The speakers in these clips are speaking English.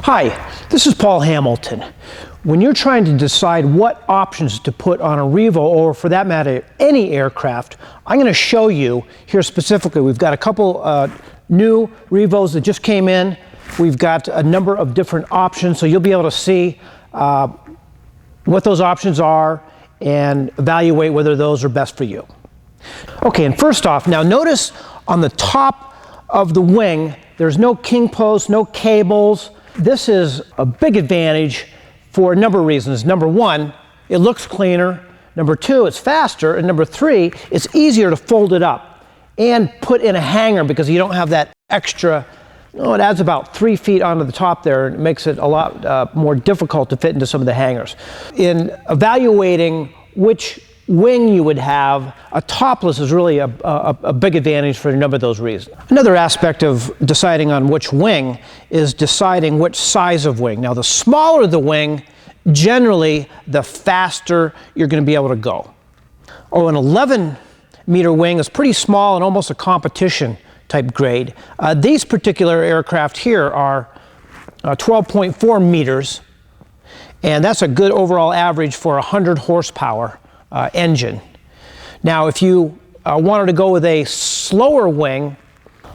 Hi, this is Paul Hamilton. When you're trying to decide what options to put on a Revo, or for that matter, any aircraft, I'm going to show you here specifically. We've got a couple new Revos that just came in. We've got a number of different options, so you'll be able to see what those options are and evaluate whether those are best for you. Okay, and first off, now notice on the top of the wing, there's no king post, no cables. This is a big advantage for a number of reasons. Number one, it looks cleaner. Number two, it's faster. And number three, it's easier to fold it up and put in a hanger because you don't have that extra, it adds about 3 feet onto the top there, and it makes it a lot more difficult to fit into some of the hangers. In evaluating which wing you would have, a topless is really a big advantage for a number of those reasons. Another aspect of deciding on which wing is deciding which size of wing. Now, the smaller the wing, generally the faster you're going to be able to go. Oh, an 11-meter wing is pretty small and almost a competition type grade. These particular aircraft here are 12.4 meters, and that's a good overall average for a 100 horsepower engine. Now, if you wanted to go with a slower wing,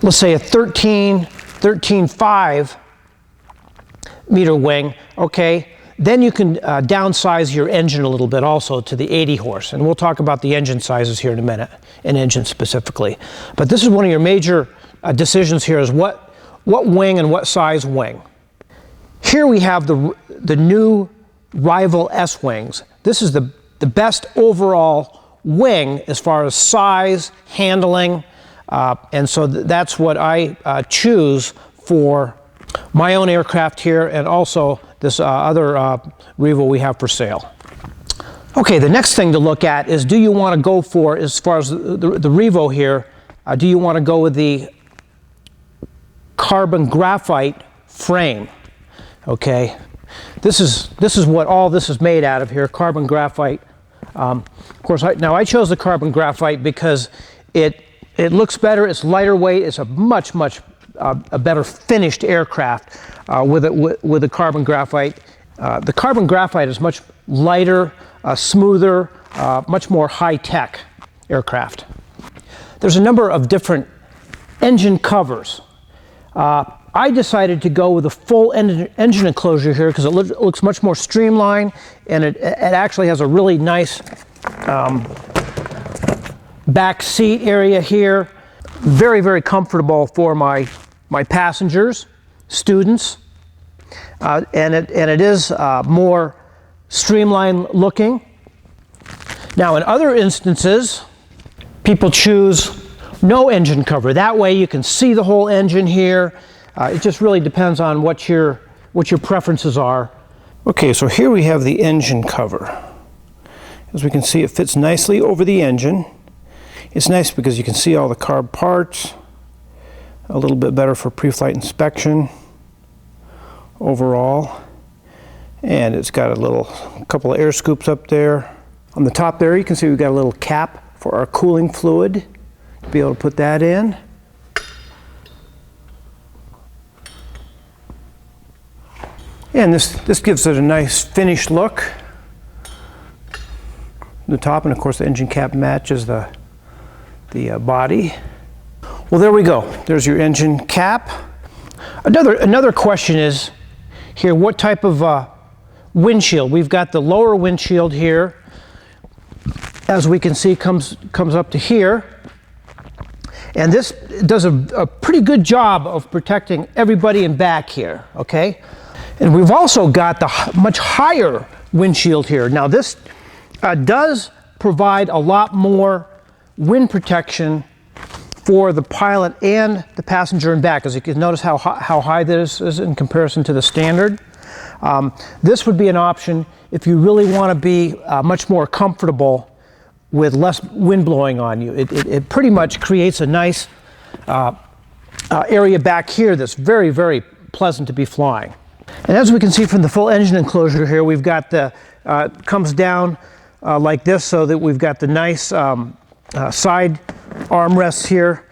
let's say a 13.5 meter wing, okay, then you can downsize your engine a little bit also to the 80 horse. And we'll talk about the engine sizes here in a minute, an engine specifically. But this is one of your major decisions here is what wing and what size wing. Here we have the new Rival S wings. This is the best overall wing as far as size, handling, and so that's what I choose for my own aircraft here and also this other Revo we have for sale. Okay, the next thing to look at is, do you want to go for, as far as the Revo here, do you want to go with the carbon graphite frame? Okay, this is what all this is made out of here, carbon graphite. Of course, now I chose the carbon graphite because it looks better, it's lighter weight, it's a much a better finished aircraft with the carbon graphite. The carbon graphite is much lighter, smoother, much more high-tech aircraft. There's a number of different engine covers. I decided to go with a full engine enclosure here because it looks much more streamlined, and it actually has a really nice back seat area here. Very comfortable for my passengers, students, and it is more streamlined looking. Now, in other instances, people choose no engine cover. That way you can see the whole engine here. It just really depends on what your preferences are. Okay, so here we have the engine cover. As we can see, it fits nicely over the engine. It's nice because you can see all the carb parts. A little bit better for pre-flight inspection overall. And it's got a couple of air scoops up there. On the top there, you can see we've got a little cap for our cooling fluid to be able to put that in. And this gives it a nice finished look. The top, and of course the engine cap matches the body. Well, there we go. There's your engine cap. Another question is here, what type of windshield? We've got the lower windshield here, as we can see, comes up to here. And this does a pretty good job of protecting everybody in back here, okay? And we've also got the much higher windshield here. Now this does provide a lot more wind protection for the pilot and the passenger in back. As you can notice how high this is in comparison to the standard. This would be an option if you really want to be much more comfortable with less wind blowing on you. It pretty much creates a nice area back here that's very pleasant to be flying. And as we can see from the full engine enclosure here, we've got comes down like this, so that we've got the nice side armrests here.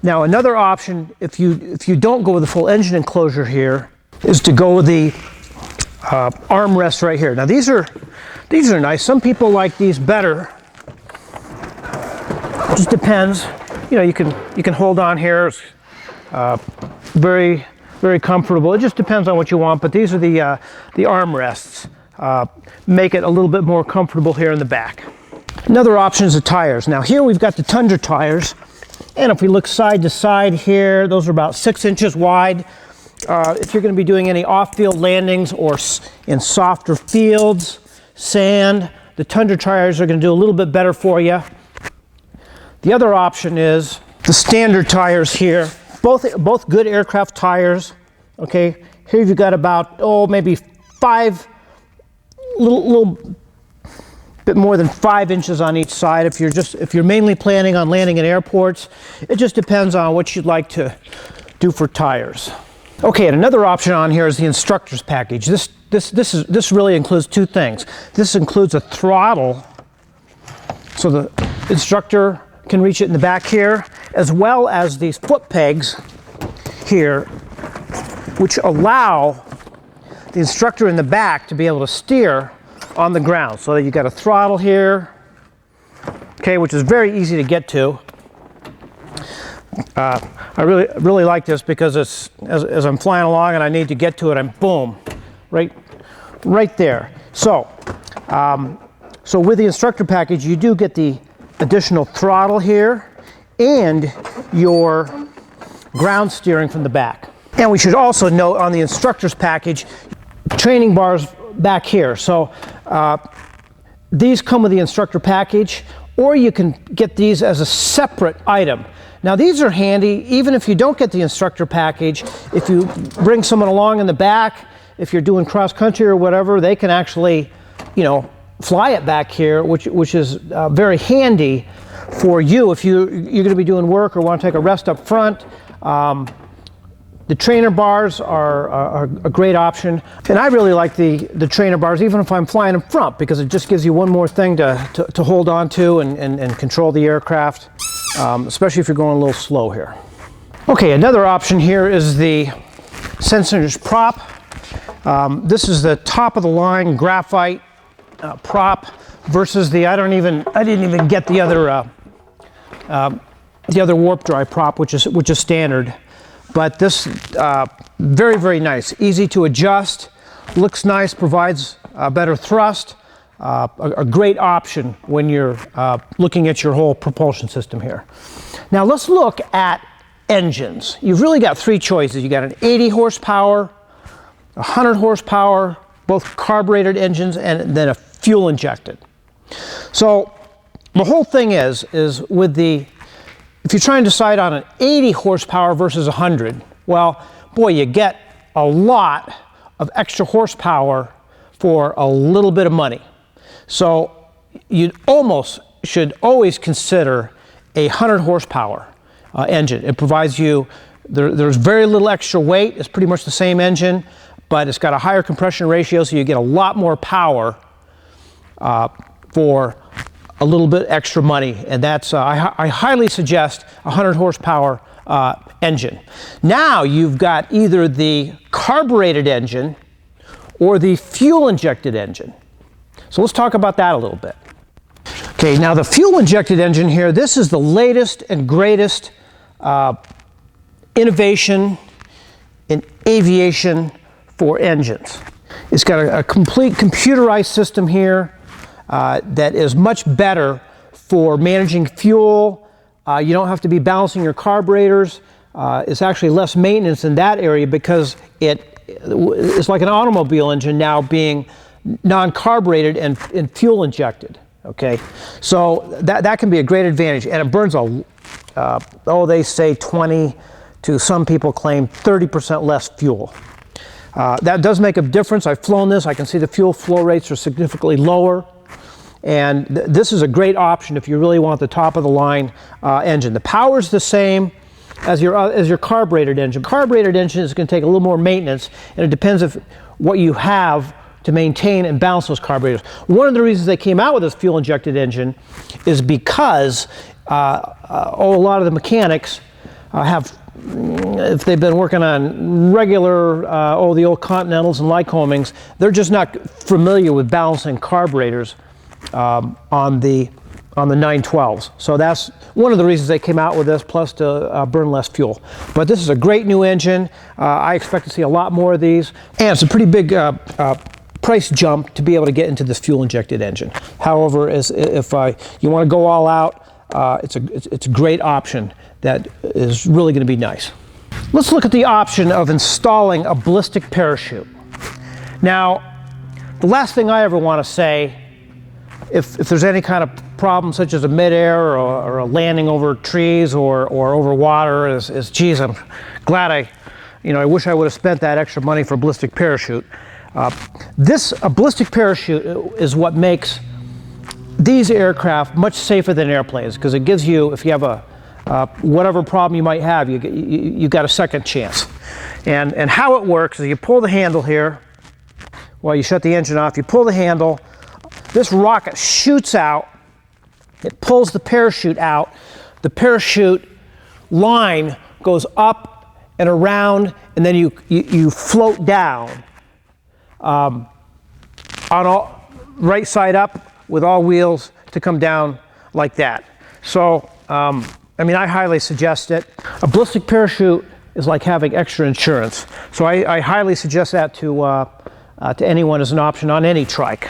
Now another option, if you don't go with the full engine enclosure here, is to go with the armrest right here. Now these are nice. Some people like these better. It just depends. You know, you can hold on here. It's very, very comfortable. It just depends on what you want. But these are the armrests. Make it a little bit more comfortable here in the back. Another option is the tires. Now here we've got the Tundra tires, and if we look side to side here, those are about 6 inches wide. If you're going to be doing any off-field landings or in softer fields, sand, the Tundra tires are going to do a little bit better for you. The other option is the standard tires here, both good aircraft tires. Okay, here you've got about maybe 5, little bit more than 5 inches on each side. If you're mainly planning on landing in airports, it just depends on what you'd like to do for tires. Okay, and another option on here is the instructor's package. This really includes 2 things. This includes a throttle, so the instructor can reach it in the back here, as well as these foot pegs here, which allow the instructor in the back to be able to steer on the ground. So that you've got a throttle here, okay, which is very easy to get to. I really like this because it's as I'm flying along and I need to get to it, I'm boom, right there. So so with the instructor package, you do get the additional throttle here and your ground steering from the back. And we should also note on the instructor's package, training bars back here. So these come with the instructor package, or you can get these as a separate item. Now these are handy even if you don't get the instructor package. If you bring someone along in the back, if you're doing cross country or whatever, they can actually, you know, fly it back here, which is very handy for you if you're going to be doing work or want to take a rest up front. The trainer bars are a great option, and I really like the trainer bars even if I'm flying in front, because it just gives you one more thing to hold on to and control the aircraft, especially if you're going a little slow here. Okay, another option here is the sensors prop. This is the top of the line graphite prop versus the I didn't even get the other warp drive prop, which is standard. But this very, very nice, easy to adjust, looks nice, provides better thrust, a great option when you're looking at your whole propulsion system here. Now let's look at engines. You've really got 3 choices. You got an 80 horsepower, 100 horsepower, both carbureted engines, and then a fuel injected. So the whole thing is with if you're trying to decide on an 80 horsepower versus 100, well, boy, you get a lot of extra horsepower for a little bit of money. So you should always consider a 100 horsepower engine. It provides you, there's very little extra weight. It's pretty much the same engine, but it's got a higher compression ratio, so you get a lot more power for a little bit extra money, and that's I highly suggest a 100 horsepower engine. Now you've got either the carbureted engine or the fuel injected engine. So let's talk about that a little bit. Okay, now the fuel injected engine here, this is the latest and greatest innovation in aviation for engines. It's got a complete computerized system here that is much better for managing fuel. You don't have to be balancing your carburetors. It's actually less maintenance in that area because it's like an automobile engine now being non-carbureted and fuel injected. Okay, so that can be a great advantage, and it burns they say 20 to some people claim 30% less fuel. That does make a difference. I've flown this. I can see the fuel flow rates are significantly lower. And this is a great option if you really want the top of the line engine. The power is the same as your carbureted engine. Carbureted engine is going to take a little more maintenance, and it depends if what you have to maintain and balance those carburetors. One of the reasons they came out with this fuel injected engine is because a lot of the mechanics have if they've been working on regular, the old Continentals and Lycomings, they're just not familiar with balancing carburetors on the 912s. So that's one of the reasons they came out with this, plus to burn less fuel. But this is a great new engine. I expect to see a lot more of these, and it's a pretty big price jump to be able to get into this fuel-injected engine. However, if you want to go all out, it's a great option that is really going to be nice. Let's look at the option of installing a ballistic parachute. Now, the last thing I ever want to say, if there's any kind of problem such as a midair or a landing over trees or over water, is geez, I'm glad I wish I would have spent that extra money for a ballistic parachute. A ballistic parachute is what makes these aircraft much safer than airplanes, because it gives you, if you have a whatever problem you might have, you got a second chance. And how it works is you pull the handle here while you shut the engine off. You pull the handle, this rocket shoots out, it pulls the parachute out, the parachute line goes up and around, and then you float down on all right side up with all wheels to come down like that. So I mean, I highly suggest it. A ballistic parachute is like having extra insurance, so I highly suggest that to anyone as an option on any trike,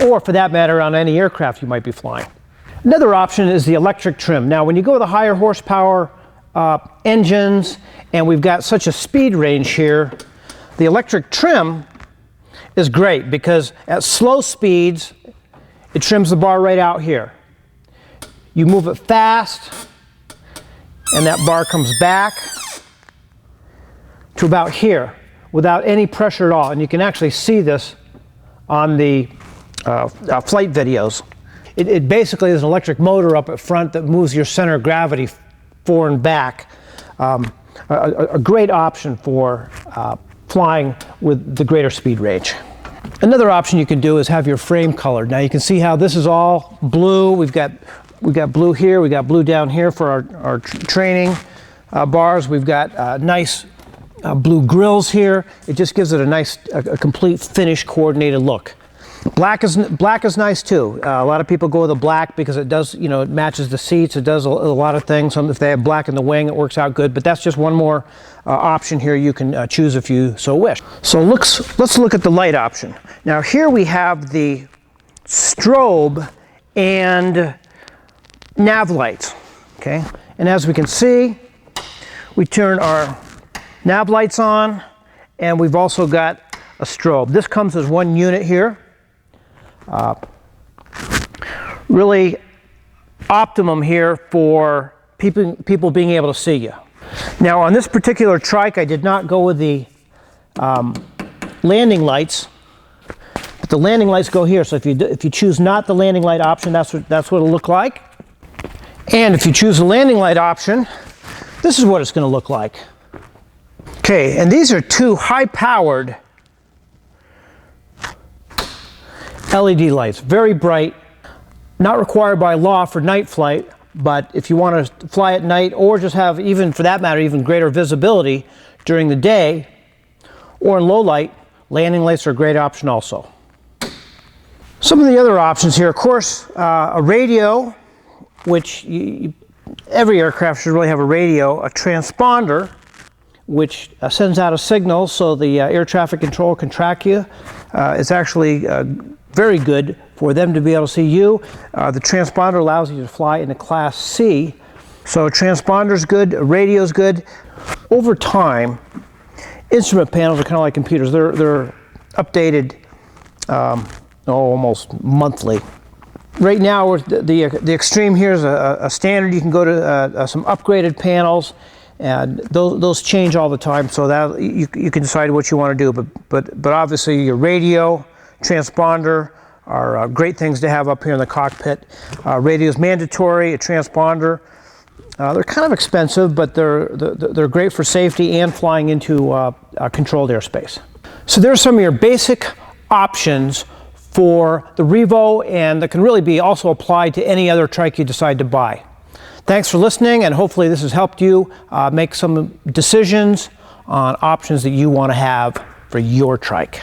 or for that matter on any aircraft you might be flying. Another option is the electric trim. Now when you go with the higher horsepower engines, and we've got such a speed range here, the electric trim is great because at slow speeds it trims the bar right out here. You move it fast and that bar comes back to about here without any pressure at all, and you can actually see this on the flight videos. It basically is an electric motor up at front that moves your center of gravity forward and back. A great option for flying with the greater speed range. Another option you can do is have your frame colored. Now you can see how this is all blue. We've got blue here, we got blue down here for our training bars. We've got nice blue grills here. It just gives it a nice, complete finished coordinated look. Black is nice too. A lot of people go with the black because it does, it matches the seats. It does a lot of things. If they have black in the wing, it works out good. But that's just one more option here you can choose if you so wish. So let's look at the light option. Now here we have the strobe and nav lights. Okay, and as we can see, we turn our nav lights on, and we've also got a strobe. This comes as one unit here. Really optimum here for people being able to see you. Now on this particular trike, I did not go with the landing lights, but the landing lights go here. So if you choose not the landing light option, that's what it'll look like. And if you choose the landing light option, this is what it's going to look like. Okay, and these are two high-powered LED lights, very bright, not required by law for night flight, but if you want to fly at night or just have, even for that matter, even greater visibility during the day or in low light, landing lights are a great option also. Some of the other options here, of course, a radio, which every aircraft should really have a radio, a transponder, which sends out a signal so the air traffic control can track you. It's actually very good for them to be able to see you. The transponder allows you to fly in a Class C. So transponder's good, radio's good. Over time, instrument panels are kind of like computers. They're updated almost monthly. Right now, the extreme here is a standard. You can go to some upgraded panels, and those change all the time. So that you can decide what you want to do. But obviously, your radio, transponder are great things to have up here in the cockpit. Radio is mandatory. A transponder, they're kind of expensive, but they're great for safety and flying into controlled airspace. So there's some of your basic options for the Revo, and that can really be also applied to any other trike you decide to buy. Thanks for listening, and hopefully this has helped you make some decisions on options that you want to have for your trike.